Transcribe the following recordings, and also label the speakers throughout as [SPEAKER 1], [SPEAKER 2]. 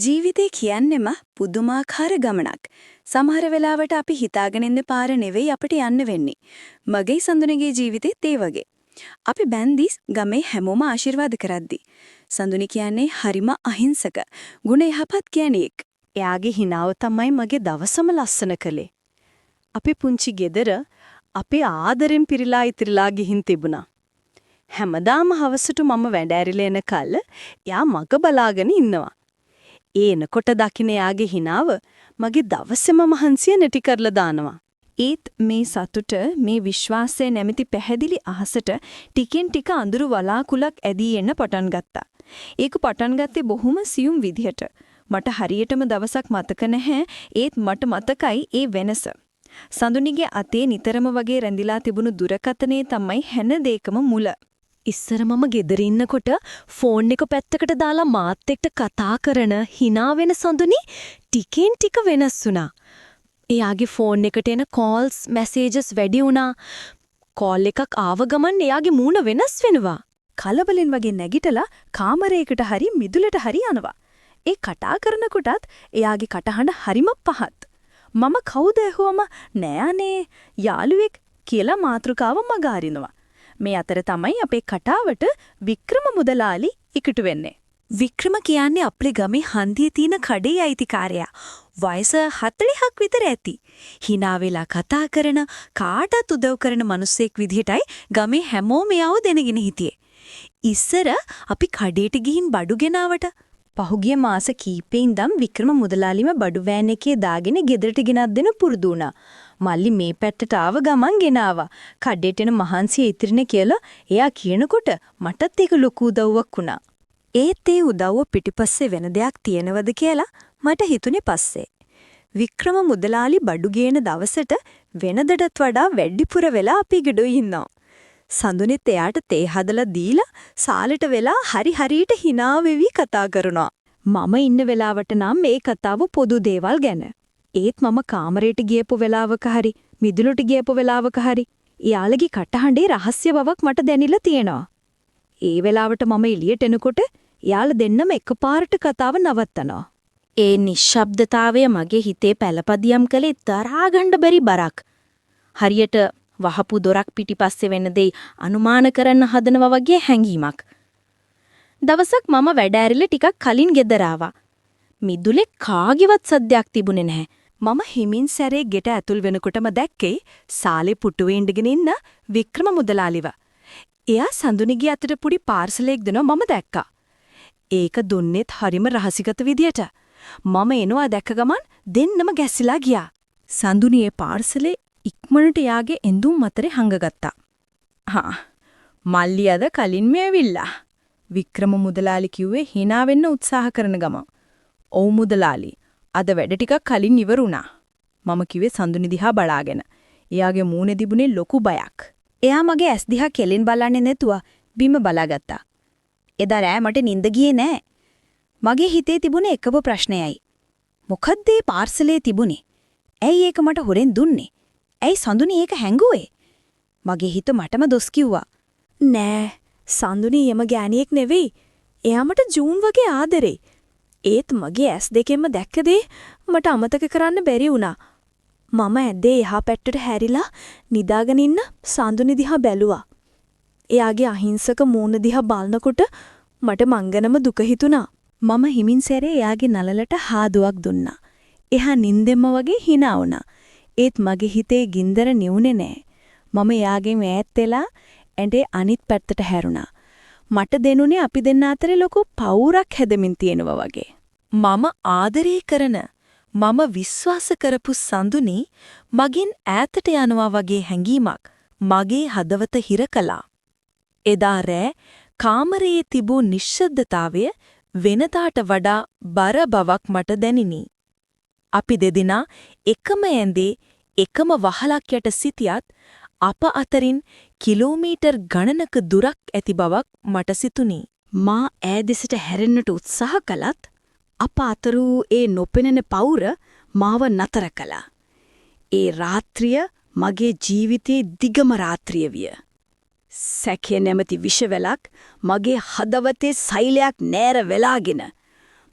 [SPEAKER 1] ජීවිතේ කියන්නෙම පුදුමාකාර ගමනක්. සමහර වෙලාවට අපි හිතාගෙන ඉන්න පාර නෙවෙයි අපිට යන්න වෙන්නේ. මගේ සඳුනිගේ ජීවිතේත් ඒ වගේ. අපි බැන්දිස් ගමේ හැමෝම ආශිර්වාද කරද්දි. සඳුනි කියන්නේ හරිම අහිංසක. ගුණ යහපත් කෙනෙක්. එයාගේ හිනාව තමයි මගේ දවසම ලස්සන කළේ. අපි පුංචි ගෙදර අපේ ආදරෙන් පිරීලා ඉතිරිලා ගිහින් තිබුණා. හැමදාම හවසට මම වැඩ ඇරිලා එන කල එයා මග බලාගෙන ඉන්නවා. එනකොට දකින්න යාගේ හිනාව මගේ දවසේම මහන්සිය නැටි කරලා දානවා. ඒත් මේ සතුට මේ විශ්වාසය නැමැති පැහැදිලි අහසට ටිකෙන් ටික අඳුරු වලාකුලක් ඇදී එන්න පටන් ගත්තා. ඒක පටන් ගත්තේ බොහොම සියුම් විදිහට. මට හරියටම දවසක් මතක නැහැ. ඒත් මට මතකයි ඒ වෙනස. සඳුනිගේ අතේ නිතරම වගේ රැඳිලා තිබුණු දුරකථනයේ තමයි හැන දෙයකම මුල. ඉස්සර මම ගෙදර ඉන්නකොට ෆෝන් එක පැත්තකට දාලා මාත් එක්ක කතා කරන hina වෙන සඳුනි ටිකෙන් ටික වෙනස් වුණා. එයාගේ ෆෝන් එකට එන කෝල්ස් මැසේජස් වැඩි වුණා. කෝල් එකක් ආව ගමන් එයාගේ මූණ වෙනස් වෙනවා. කලබලෙන් වගේ නැගිටලා කාමරයකට හරි මිදුලට හරි යනවා. ඒ කතා කරනකොටත් එයාගේ කටහඬ හරිම පහත්. මම කවුද ඇහුවම නෑ අනේ යාළුවෙක් කියලා මාතෘකාව මගහරිනවා. මේ අතර තමයි අපේ කතාවට වික්‍රම මුදලාලි ඉක්ුතු වෙන්නේ. වික්‍රම කියන්නේ අපේ ගමේ හන්දියේ තියෙන කඩේ අයිතිකාරයා. වයස 40ක් විතර ඇති. hina වෙලා කතා කරන කාටත් උදව් කරන මිනිසෙක් විදිහටයි ගමේ හැමෝම යව දෙනගෙන හිටියේ. ඉස්සර අපි කඩේට ගිහින් බඩු ගෙනාවට පහුගිය මාස කීපේ ඉඳන් වික්‍රම මුදලාලිම බඩු වෑන් එකේ දාගෙන ගෙදරට ගෙනත් දෙන පුරුදු වුණා. මල්ලි මේ පැත්තට ආව ගමන් ගෙනාවා. කඩේට එන මහන්සිය ඉතිරිනේ කියලා එයා කියනකොට මටත් ඒක ලොකු උදව්වක් වුණා. ඒත් ඒ උදව්ව පිටිපස්සේ වෙන දෙයක් තියෙනවද කියලා මට හිතුනේ පස්සේ. වික්‍රම මුදලාලි බඩු ගේන දවසට වෙනදටත් වඩා වැඩිපුර වෙලා අපි ගෙඩොයි ඉන්නවා. සඳුනිත් එයාට තේ හදලා දීලා සාලෙට වෙලා හරියට hina වෙවි කතා කරනවා. මම ඉන්න වෙලාවට නම් මේ කතාව පොදු දේවල් ගැන. ඒත් මම කාමරයට ගියපු වෙලාවක හරි මිදුලට ගියපු වෙලාවක හරි එයාලගේ කටහඬේ රහස්‍ය බවක් මට දැනෙලා තියෙනවා. ඒ වෙලාවට මම එළියට එනකොට එයාලා දෙන්නම එකපාරට කතාව නවත්තනවා. ඒ නිශ්ශබ්දතාවය මගේ හිතේ පළපදියම් කළේ තරහා ගන්න බැරි බරක්. හරියට වහපු දොරක් පිටිපස්සේ වෙන දෙයි අනුමාන කරන්න හදනවා වගේ හැඟීමක්. දවසක් මම වැඩ ඇරිලා ටිකක් කලින් ගෙදර ආවා. මිදුලේ කාගේවත් සද්දයක් තිබුණේ නැහැ. මම හිමින් සැරේ ගෙට ඇතුල් වෙනකොටම දැක්කේ සාලේ පුටුවේ ඉඳගෙන ඉන්න වික්‍රම මුදලාලිව. එයා සඳුනිගේ අතට පුඩි පාර්සලයක් දෙනවා මම දැක්කා. ඒක දුන්නේත් හරිම රහසිගත විදියට. මම එනවා දැක්ක ගමන් දෙන්නම ගැසිලා ගියා. සඳුනියේ පාර්සලේ ඉක්මනට යාගේ එඳුම් අතරේ හංගගත්තා. මල්ලි අද කලින් මේ ඇවිල්ලා. වික්‍රම මුදලාලි කිව්වේ hina වෙන්න උත්සාහ කරන ගම. ඔව් මුදලාලි. අද වැඩ ටිකක් කලින් ඉවරුණා. මම කිව්වේ සඳුනි දිහා බලාගෙන. එයාගේ මූණේ තිබුණේ ලොකු බයක්. එයා මගේ ඇස් දිහා කෙලින් බලන්නේ නැතුව බිම බලාගත්තා. එදා රෑ මට නිින්ද ගියේ නෑ. මගේ හිතේ තිබුණේ එකම ප්‍රශ්නයයි. මොකද්ද මේ පාර්සලේ තිබුණේ? ඇයි ඒක මට හොරෙන් දුන්නේ? ඇයි සඳුනි ඒක හැංගුවේ? මගේ හිත මටම දොස් කිව්වා. නෑ සඳුනි යම ගෑණියෙක් නෙවෙයි. එයා මට ජූන් වගේ ආදරේ. ඒත් මගේ ඇස් දෙකෙන්ම දැක්ක දේ මට අමතක කරන්න බැරි වුණා. මම ඇද්දේ එහා පැත්තට හැරිලා නිදාගෙන ඉන්න සඳුනි දිහා බැලුවා. එයාගේ අහිංසක මූණ දිහා බලනකොට මට මංගනම දුක හිතුණා. මම හිමින් සැරේ එයාගේ නළලට හාදුවක් දුන්නා. එහා නින්දෙම වගේ hina වුණා. ඒත් මගේ හිතේ ගින්දර නිවුනේ නෑ. මම එයාගෙන් ඈත් වෙලා ඇඳේ අනිත් පැත්තට හැරුණා. මට දෙනුනේ අපි දෙන්න අතරේ ලොකු පවුරක් හැදෙමින් තියෙනවා වගේ. මම ආදරේ කරන මම විශ්වාස කරපු සඳුනි මගෙන් ඈතට යනවා වගේ හැඟීමක් මගේ හදවත හිර කළා. එදා රෑ කාමරයේ තිබූ නිශ්ශබ්දතාවය වෙනදාට වඩා බර බවක් මට දැනිනි. අපි දෙදෙනා එකම ඇඳේ එකම වහලක් යට සිටියත් අප අතරින් කිලෝමීටර් ගණනක දුරක් ඇති බවක් මට සිතුනි. මා ඈ දෙසට හැරෙන්නට උත්සාහ කළත් අප අතරු ඒ නොපෙනෙන පවුර මාව නතර කළා. ඒ රාත්‍රිය මගේ ජීවිතයේ දිගම රාත්‍රිය විය. සැකය නැමැති විෂවැලක් මගේ හදවතේ සෛලයක් නෑර වෙලාගෙන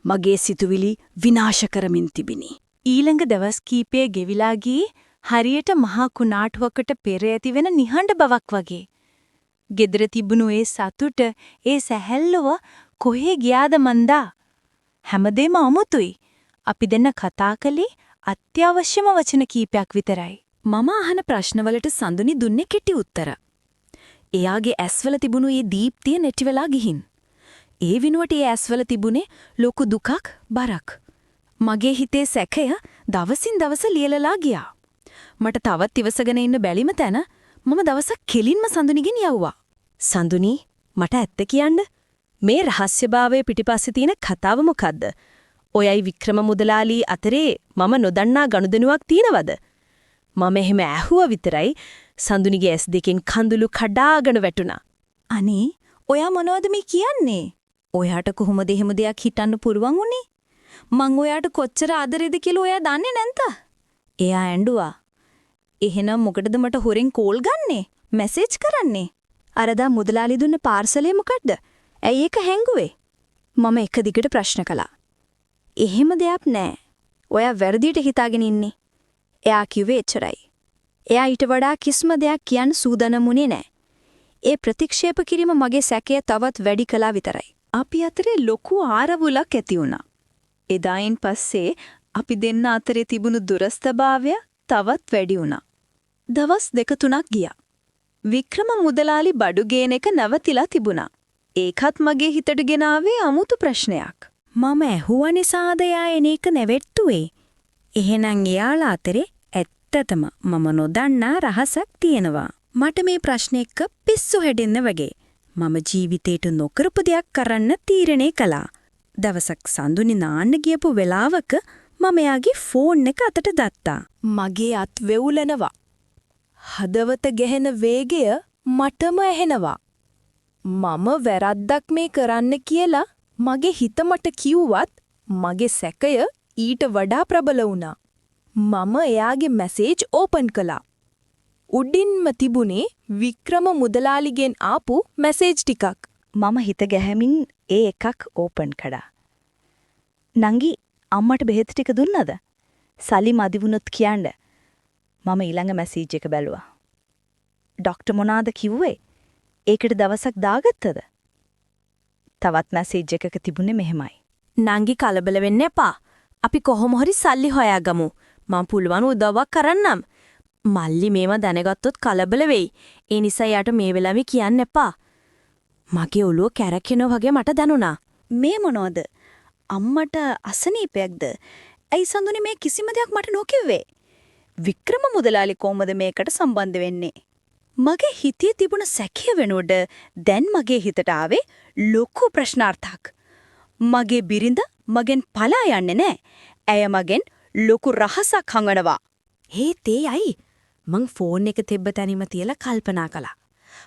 [SPEAKER 1] මගේ සිතුවිලි විනාශ කරමින් තිබිනි.
[SPEAKER 2] ඊළඟ දවස් කීපය ගෙවිලා ගියේ හරියට මහා කුණාටුවකට පෙර ඇතිවෙන නිහඬ බවක් වගේ. gedara තිබුණු ඒ සතුට, ඒ සැහැල්ලුව කොහේ ගියාද මන්දා? හැමදේම අමුතුයි. අපි දෙන්න කතා කළේ අත්‍යවශ්‍යම වචන කීපයක් විතරයි.
[SPEAKER 1] මම අහන ප්‍රශ්නවලට සඳුනි දුන්නේ කෙටි උත්තර. එයාගේ ඇස්වල තිබුණු ඒ දීප්තිය නැති වෙලා ගිහින්. ඒ විනුවට ඒ ඇස්වල තිබුණේ ලොකු දුකක්, බරක්. මගේ හිතේ සැකය දවසින් දවස ලියලලා ගියා. මට තවත් ඉවසගෙන ඉන්න බැලිම තැන මම දවසක් කෙලින්ම සඳුනිගෙන් යවුවා. සඳුනි, මට ඇත්ත කියන්න. මේ රහස්‍යභාවයේ පිටිපස්සේ තියෙන කතාව මොකද්ද? ඔයයි වික්‍රම මුදලාලි අතරේ මම නොදන්නා ගනුදෙනුවක් තියෙනවද? මම එහෙම ඇහුවා විතරයි සඳුනිගේ ඇස් දෙකෙන් කඳුළු කඩාගෙන වැටුණා.
[SPEAKER 2] අනේ, ඔයා මොනවද මේ කියන්නේ? ඔයාට කොහොමද එහෙම දෙයක් හිතන්න පුරුවන් උනේ? මං ඔයාට කොච්චර ආදරේද කියලා ඔයා දන්නේ නැන්ද? එයා ඇඬුවා. එහෙනම් මොකටද මට හොරෙන් කෝල් ගන්නෙ? මැසේජ් කරන්නේ?
[SPEAKER 1] අරදා මුදලාලි දුන්න පාර්සලේ මොකද්ද? ඇයි ඒක හැංගුවේ? මම එක දිගට ප්‍රශ්න කළා. එහෙම දෙයක් නෑ. ඔයා වැරදියට හිතාගෙන ඉන්නේ. එයා කිව්වේ එච්චරයි. එයා ඊට වඩා කිසිම දෙයක් කියන්න සූදානම්ුනේ නෑ. ඒ ප්‍රතික්ෂේප කිරීම මගේ සැකය තවත් වැඩි කළා විතරයි.
[SPEAKER 2] අපි අතරේ ලොකු ආරවුලක් ඇති වුණා. එදායින් පස්සේ අපි දෙන්න අතරේ තිබුණු දුරස්තභාවය තවත් වැඩි වුණා. දවස් 2-3ක් ගියා. වික්‍රම මුදලාලි බඩු ගේන එක නවතිලා තිබුණා. ඒකත් මගේ හිතට ගෙන ආවේ අමුතු ප්‍රශ්නයක්.
[SPEAKER 1] මම ඇහුවා නිසාද එයා එන එක නැවැට්ටුවේ? එහෙනම් එයාලා අතරේ ඇත්තටම මම නොදන්නා රහසක් තියෙනවා. මට මේ ප්‍රශ්නේ එක්ක පිස්සු හැදෙන්න වගේ. මම ජීවිතේට නොකරපු දෙයක් කරන්න තීරණය කළා. දවසක් සඳුනි නාන්න ගියපු වෙලාවක මම එයාගේ ෆෝන් එක අතට ගත්තා.
[SPEAKER 2] මගේ අත් වෙවුලනවා. හදවත ගැහෙන වේගය මටම ඇහෙනවා. මම වැරද්දක් මේ කරන්න කියලා මගේ හිත මට කිව්වත් මගේ සැකය ඊට වඩා ප්‍රබල වුණා. මම එයාගේ මැසේජ් ඕපන් කළා. උඩින්ම තිබුණේ වික්‍රම මුදලාලිගෙන් ආපු මැසේජ් ටිකක්.
[SPEAKER 1] මම හිත ගැහැමින් ඒ එකක් ඕපන් කළා. නංගි, අම්මට බෙහෙත් ටික දුන්නද? සලි මදි වුණොත් කියන්න. මම ඊළඟ මැසේජ් එක බැලුවා. ડોක්ටර් මොනාද කිව්වේ? ඒකට දවසක් දාගත්තද? තවත් මැසේජ් එකක තිබුණේ මෙහෙමයි.
[SPEAKER 2] නංගි කලබල වෙන්න එපා. අපි කොහොම හරි සල්ලි හොයාගමු. මම පුළුවන් උදව්වක් කරන්නම්. මල්ලි මේව දැනගත්තොත් කලබල වෙයි. ඒ නිසා යාට මේ වෙලාවේ කියන්න එපා. මගේ ඔළුව කැරකෙනවා වගේ මට දැනුණා.
[SPEAKER 1] මේ මොනවද? අම්මට අසනීපයක්ද? ඇයි සඳුනි මේ කිසිම දෙයක් මට නොකිව්වේ? වික්‍රම මුදලාලි කොහොමද මේකට සම්බන්ධ වෙන්නේ? මගේ හිතේ තිබුණ සැකය වෙනුවට දැන් මගේ හිතට ආවේ ලොකු ප්‍රශ්නාර්ථයක්. මගේ බිරිඳ මගෙන් පලා යන්නේ නැහැ. ඇය මගෙන් ලොකු රහසක් හංගනවා.
[SPEAKER 2] හේත් ඒයි මං ෆෝන් එක තිබ්බ තැනින්ම තියලා කල්පනා කළා.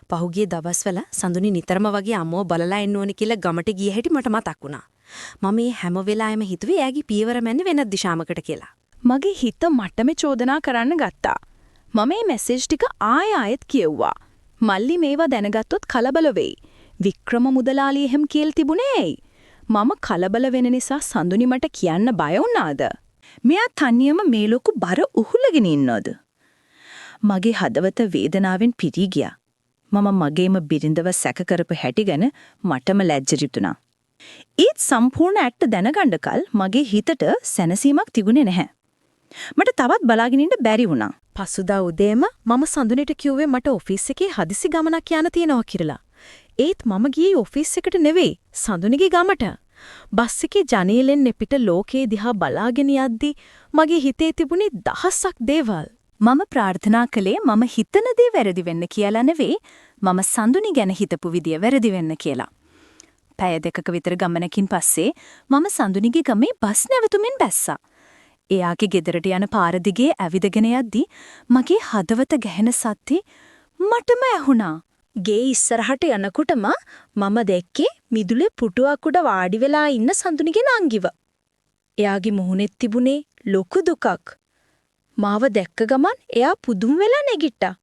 [SPEAKER 2] පහුගිය දවස්වල සඳුනි නිතරම වගේ අම්මව බලලා එන්න ඕනේ කියලා ගමට ගිය හැටි මට මතක් වුණා. මම මේ හැම වෙලාවෙම හිතුවේ එයාගේ පියවර මැන්නේ වෙනත් දිශාමකට කියලා.
[SPEAKER 1] මගේ හිත මට්ටමේ චෝදනා කරන්න ගත්තා. මම මේ මැසේජ් ටික ආයෙත් කියෙව්වා. මල්ලි මේවා දැනගත්තොත් කලබල වෙයි. වික්‍රම මුදලාලි එහෙම කියලා තිබුණේ ඇයි? මම කලබල වෙන නිසා සඳුනි මට කියන්න බය වුණාද? මෙයා තනියම මේ ලොකු බර උහුලගෙන ඉන්නවද? මගේ හදවත වේදනාවෙන් පිරී ගියා. මම මගේම බිරිඳව සැක කරපු හැටි ගැන මටම ලැජ්ජ රිතුණා. ඒත් සම්පූර්ණ ඇත්ත දැනගන්න කල මගේ හිතට සැනසීමක් තිබුණේ නැහැ. මට තවත් බලාගෙන ඉන්න බැරි වුණා.
[SPEAKER 2] පසුදා උදේම මම සඳුනිට කිව්වේ මට ඔෆිස් එකේ හදිසි ගමනක් යන්න තියෙනවා කියලා. ඒත් මම ගියේ ඔෆිස් එකට නෙවෙයි සඳුනිගේ ගමට. බස් එකේ ජනේලෙන් පිට ලෝකේ දිහා බලාගෙන යද්දි මගේ හිතේ තිබුණේ දහසක් දේවල්. මම ප්‍රාර්ථනා කළේ මම හිතන දේ වැරදි වෙන්න කියලා නෙවෙයි මම සඳුනි ගැන හිතපු විදිය වැරදි වෙන්න කියලා. පැය දෙකක විතර ගමනකින් පස්සේ මම සඳුනිගේ ගමේ බස් නැවතුමින් බැස්සා. එයාගේ ගෙදරට යන පාර දිගේ ඇවිදගෙන යද්දි මගේ හදවත ගැහෙන සද්දේ මටම ඇහුණා. ගේ ඉස්සරහට යනකොටම මම දැක්කේ මිදුලේ පුටුවක් උඩ වාඩි වෙලා ඉන්න සඳුනිගේ නංගිව. එයාගේ මුහුණෙත් තිබුණේ ලොකු දුකක්. මාව දැක්ක ගමන් එයා පුදුම වෙලා නැගිට්ටා.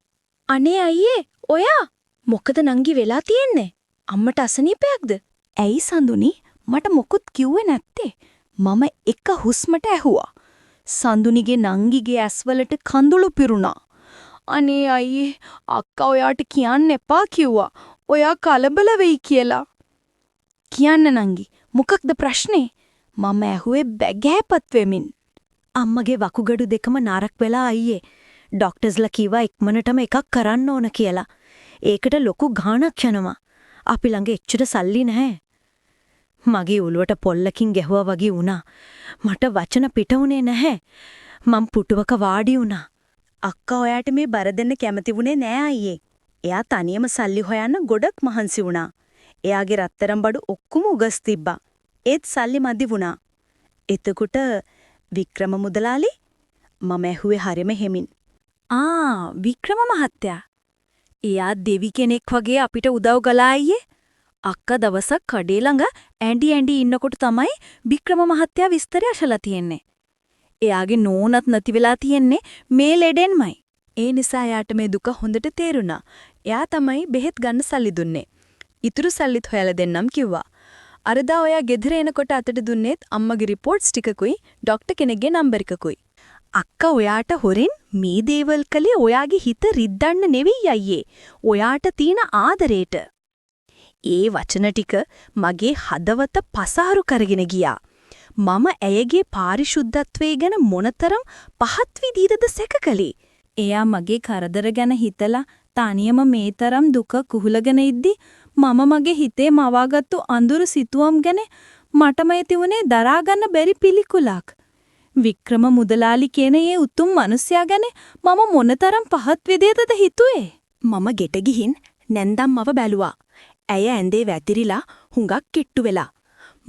[SPEAKER 2] අනේ අයියේ, ඔයා මොකද නංගි වෙලා තියෙන්නේ? අම්මට අසනීපයක්ද? ඇයි සඳුනි මට මොකුත් කිව්වේ නැත්තේ? මම එක හුස්මට ඇහුවා. සඳුනිගේ නංගිගේ ඇස්වලට කඳුළු පිරුණා. අනේ අයියේ අක්කා ඔයාට කියන්න එපා කිව්වා. ඔයා කලබල වෙයි කියලා. කියන්න නංගි මොකක්ද ප්‍රශ්නේ? මම ඇහුවේ බැගෑපත් වෙමින්. අම්මගේ වකුගඩු දෙකම නරක් වෙලා අයියේ. ડોක්ටර්ස්ලා කිව්වා ඉක්මනටම එකක් කරන්න ඕන කියලා. ඒකට ලොකු ගාණක් යනවා. අපි ළඟ එච්චර සල්ලි නැහැ. මගේ ඔළුවට පොල්ලකින් ගැහුවා වගේ වුණා. මට වචන පිට වුණේ නැහැ. මං පුටුවක වාඩි වුණා. අක්කා ඔයාට මේ බර දෙන්න කැමති වුණේ නෑ අයියේ. එයා තනියම සල්ලි හොයන්න ගොඩක් මහන්සි වුණා. එයාගේ රත්තරන් බඩු ඔක්කොම උගස් තිබ්බා. ඒත් සල්ලි මදි වුණා. එතකොට වික්‍රම මුදලාලි මම ඇහුවේ හරිම හෙමින්. වික්‍රම මහත්තයා. එයා දෙවි කෙනෙක් වගේ අපිට උදව් කළා අයියේ. අක්කා දවසක් කඩේ ළඟ ඇඬි ඉන්නකොට තමයි වික්‍රම මහත්තයා විස්තරය අහලා තියෙන්නේ. එයාගේ නෝනත් නැති වෙලා තියෙන්නේ මේ ලෙඩෙන්මයි. ඒ නිසා එයාට මේ දුක හොඳට තේරුණා. එයා තමයි බෙහෙත් ගන්න සල්ලි දුන්නේ. ඉතුරු සල්ලිත් හොයලා දෙන්නම් කිව්වා. අරදා ඔයා ගෙදර එනකොට අතට දුන්නේත් අම්මගේ රිපෝට්ස් ටිකකුයි ડોක්ටර් කෙනෙක්ගේ නම්බර් එකකුයි. අක්කා ඔයාට හොරෙන් මේ දේවල් කළේ ඔයාගේ හිත රිද්දන්න නෙවෙයි අයියේ. ඔයාට තියෙන ආදරේට. ඒ වචන ටික මගේ හදවත පසාරු කරගෙන ගියා. මම ඇයගේ පාරිශුද්ධත්වයේ ගැන මොනතරම් පහත් විදිහටද සැකකලේ. එයා මගේ කරදර ගැන හිතලා තනියම මේ තරම් දුක කුහුලගෙන ඉද්දි මම මගේ හිතේ මවාගත්තු අඳුරු සිතුවම් ගැන මටම ඇතිවුනේ දරා ගන්න බැරි පිළිකුලක්. වික්‍රම මුදලාලි කියන ඒ උතුම් මිනිසයා ගැන මම මොනතරම් පහත් විදිහටද හිතුවේ. මම ගෙට ගිහින් නැන්දම්මව බැලුවා. ඇය ඇඳේ වැතිරිලා හුඟක් කිට්ටු වෙලා.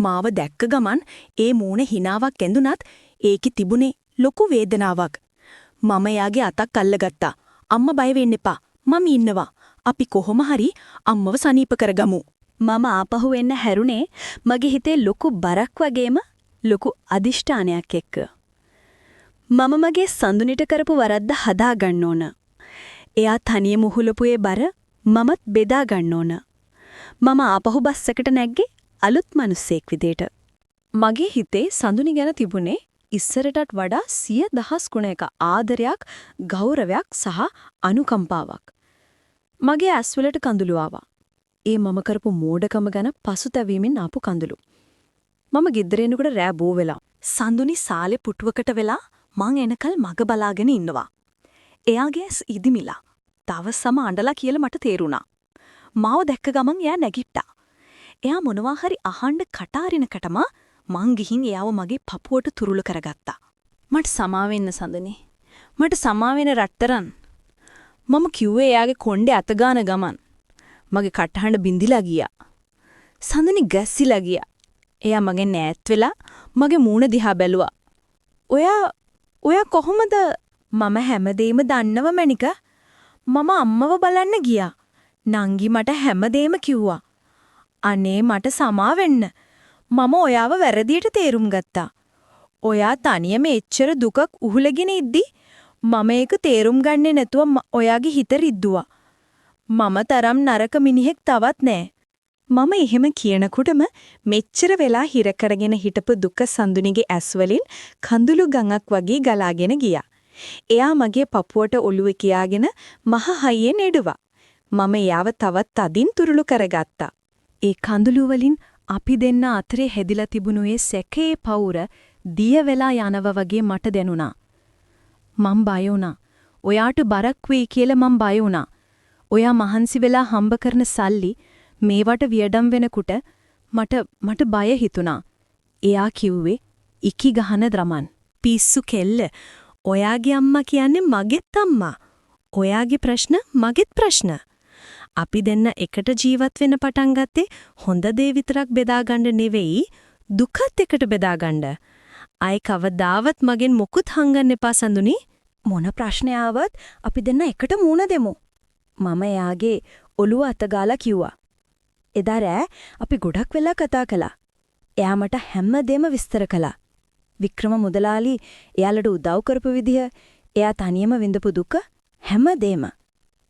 [SPEAKER 2] මාව දැක්ක ගමන් ඒ මූණේ හිනාවක් ඇඳුනත් ඒකේ තිබුණේ ලොකු වේදනාවක්. මම එයාගේ අතක් අල්ලගත්තා. අම්මා බය වෙන්න එපා. මම ඉන්නවා. අපි කොහොම හරි අම්මව සනීප කරගමු. මම ආපහු එන්න හැරුණේ මගේ හිතේ ලොකු බරක් වගේම ලොකු අදිෂ්ඨානයක් එක්ක. මම මගේ සඳුනිට කරපු වරද්ද හදා ගන්න ඕන. එයා තනියම උහුලපු ඒ බර මමත් බෙදා ගන්න ඕන. මම ආපහු බස් එකට නැග්ගේ අලුත් මිනිස්සෙක් විදියට. මගේ හිතේ සඳුනි ගැන තිබුණේ ඉස්සරටත් වඩා 100,000 ගුණයක ආදරයක්, ගෞරවයක් සහ අනුකම්පාවක්. මගේ ඇස්වලට කඳුළු ආවා. ඒ මම කරපු මෝඩකම ගැන පසුතැවීමෙන් ආපු කඳුළු. මම ගෙදර එනකොට රෑ බෝ වෙලා. සඳුනි සාලේ පුටුවකට වෙලා මං එනකල් මග බලාගෙන ඉන්නවා. එයාගේ ඉදිමිලා. තවසම අඬලා කියලා මට තේරුණා. මාව දැක්ක ගමන් එයා නැගිට්ටා. එයා මොනවා හරි අහන්න කටාරිනකටම මං ගිහින් එයාව මගේ පපුවට තුරුළු කරගත්තා. මට සමා වෙන්න සඳනේ. මට සමා වෙන රත්තරන්. මම කිව්වේ එයාගේ කොණ්ඩේ අත ගාන ගමන්. මගේ කටහඬ බින්දිලා ගියා. සඳනේ ගැස්සිලා ගියා. එයා මගෙන් ඈත් වෙලා මගේ මූණ දිහා බැලුවා. ඔයා කොහොමද? මම හැමදේම දන්නව මණික. මම අම්මව බලන්න ගියා. නංගි මට හැමදේම කිව්වා. අනේ මට සමා වෙන්න. මම ඔයාව වැරදියට තේරුම් ගත්තා. ඔයා තනියම එච්චර දුකක් උහුලගෙන ඉද්දි මම ඒක තේරුම් ගන්නේ නැතුව ඔයාගේ හිත රිද්දුවා. මම තරම් නරක මිනිහෙක් තවත් නෑ. මම එහෙම කියනකොටම මෙච්චර වෙලා හිර කරගෙන හිටපු දුක සඳුනිගේ ඇස්වලින් කඳුළු ගඟක් වගේ ගලාගෙන ගියා. එයා මගේ පපුවට ඔළුවේ කියාගෙන මහ හයියෙන් එඩුවා. මම එයාව තවත් අදින් තුරුළු කරගත්තා. ඒ කඳුළු වලින් අපි දෙන්න අතරේ හැදිලා තිබුණු ඒ සැකේ පවුර දිය වෙලා යනවා වගේ මට දැනුණා. මම බය වුණා. ඔයාට බරක් වෙයි කියලා මම බය වුණා. ඔයා මහන්සි වෙලා හම්බ කරන සල්ලි මේවට වියඩම් වෙනකොට මට බය හිතුණා. එයා කිව්වේ ඉකි ගහන දරමන්. පිස්සු කෙල්ල. ඔයාගේ අම්මා කියන්නේ මගේත් අම්මා. ඔයාගේ ප්‍රශ්න මගේත් ප්‍රශ්න. අපි දෙන්න එකට ජීවත් වෙන්න පටන් ගත්තේ හොඳ දේ විතරක් බෙදා ගන්න නෙවෙයි දුකත් එකට බෙදා ගන්න. ආයි කවදාවත් මගෙන් මොකුත් හංගන්න එපා සඳුනි. මොන ප්‍රශ්නය ආවත් අපි දෙන්න එකට මූණ දෙමු. මම එයාගේ ඔළුව අතගාලා කිව්වා. එදා රෑ අපි ගොඩක් වෙලා කතා කළා. එයා මට හැමදේම විස්තර කළා. වික්‍රම මුදලාලි එයාලට උදව් කරපු විදිහ, එයා තනියම විඳපු දුක හැමදේම.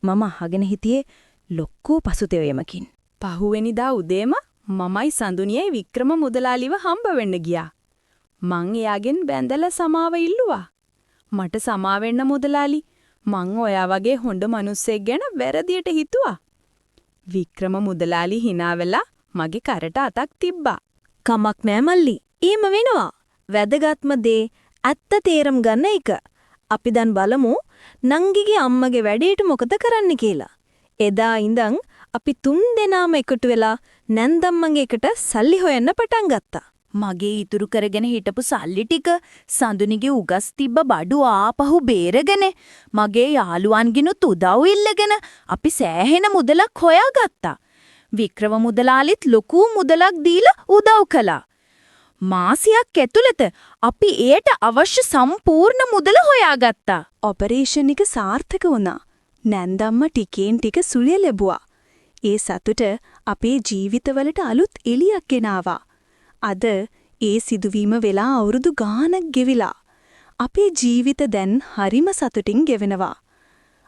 [SPEAKER 2] මම අහගෙන හිටියේ ලොක්කෝ පසුතැවීමකින්. පහුවෙනිදා උදේම මමයි සඳුනියයි වික්‍රම මුදලාලිව හම්බ වෙන්න ගියා.
[SPEAKER 1] මං එයාගෙන් බැඳලා සමාව ඉල්ලුවා. මට සමාවෙන්න මුදලාලි. මං ඔයා වගේ හොඳ මිනිස්සෙක් ගැන වැරදියට හිතුවා. වික්‍රම මුදලාලි hina වෙලා මගේ කරට අතක් තිබ්බා.
[SPEAKER 2] කමක් නෑ මල්ලි. ඊම වෙනවා. වැදගත්ම දේ ඇත්ත තේරුම් ගන්න එක. අපි දැන් බලමු නංගිගේ අම්මගේ වැඩේට මොකද කරන්න කියලා. එදා ඉඳන් අපි 3 දෙනාම එකතු වෙලා නැන්දම්මගේ එකට සල්ලි හොයන්න පටන් ගත්තා.
[SPEAKER 3] මගේ ඉතුරු කරගෙන හිටපු සල්ලි ටික සඳුනිගේ උගස් තිබ්බ බඩු ආපහු බේරගෙන මගේ යාළුවන්ගිනුත් උදව් ඉල්ලගෙන අපි සෑහෙන මුදලක් හොයාගත්තා. වික්‍රම මුදලාලිත් ලොකු මුදලක් දීලා උදව් කළා. මාසයක් ඇතුළත අපි එයට අවශ්‍ය සම්පූර්ණ මුදල හොයාගත්තා.
[SPEAKER 1] ඔපරේෂන් එක සාර්ථක වුණා. නැන්දම්ම ටිකෙන් ටික සුලිය ලැබුවා. ඒ සතුට අපේ ජීවිතවලට අලුත් එළියක් ගෙනාවා. අද ඒ සිදුවීම වෙලා අවුරුදු ගාණක් ගෙවිලා. අපේ ජීවිත දැන් හරිම සතුටින් ගෙවෙනවා.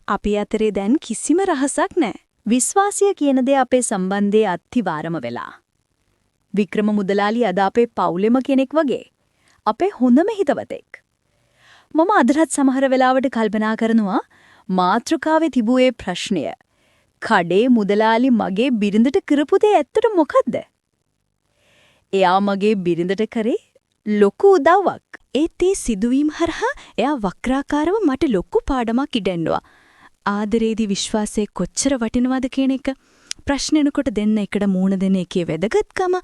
[SPEAKER 1] අපි අතරේ දැන් කිසිම රහසක් නැහැ.
[SPEAKER 3] විශ්වාසය කියන දේ අපේ සම්බන්ධයේ අත්තිවාරම වෙලා. වික්‍රම මුදලාලි අද අපේ පවුලෙම කෙනෙක් වගේ. අපේ හොඳම හිතවතෙක්. මම අදටත් සමහර වෙලාවට කල්පනා කරනවා මාත්‍රකාවේ තිබූ ඒ ප්‍රශ්නය. කඩේ මුදලාලි මගේ බිරිඳට කරපු දේ ඇත්තට මොකද්ද? එයා මගේ බිරිඳට කරේ ලොකු උදව්වක්.
[SPEAKER 1] ඒත් ඒ සිදුවීම් හරහා එයා වක්‍රාකාරව මට ලොකු පාඩමක් ඉගෙනුවා. ආදරේදී විශ්වාසය කොච්චර වටිනවද කියන එක, ප්‍රශ්නෙනකොට දෙන්න එකට මූණ දෙන එකේ වැදගත්කම,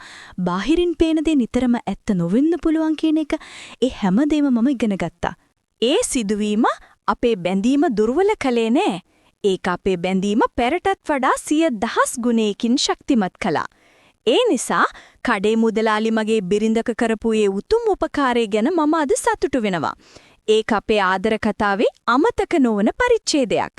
[SPEAKER 1] බාහිරින් පේන දේ නිතරම ඇත්ත නොවෙන්න පුළුවන් කියන එක, ඒ හැමදේම මම ඉගෙන ගත්තා. ඒ සිදුවීම අපේ බැඳීම දුර්වල කළේ නෑ. ඒක අපේ බැඳීම පෙරටත් වඩා 100,000 ගුණයකින් ශක්තිමත් කළා. ඒ නිසා කඩේ මුදලාලි මගේ බිරිඳක කරපු ඒ උතුම් උපකාරය ගැන මම අද සතුටු වෙනවා. ඒක අපේ ආදර කතාවේ අමතක නොවන පරිච්ඡේදයක්.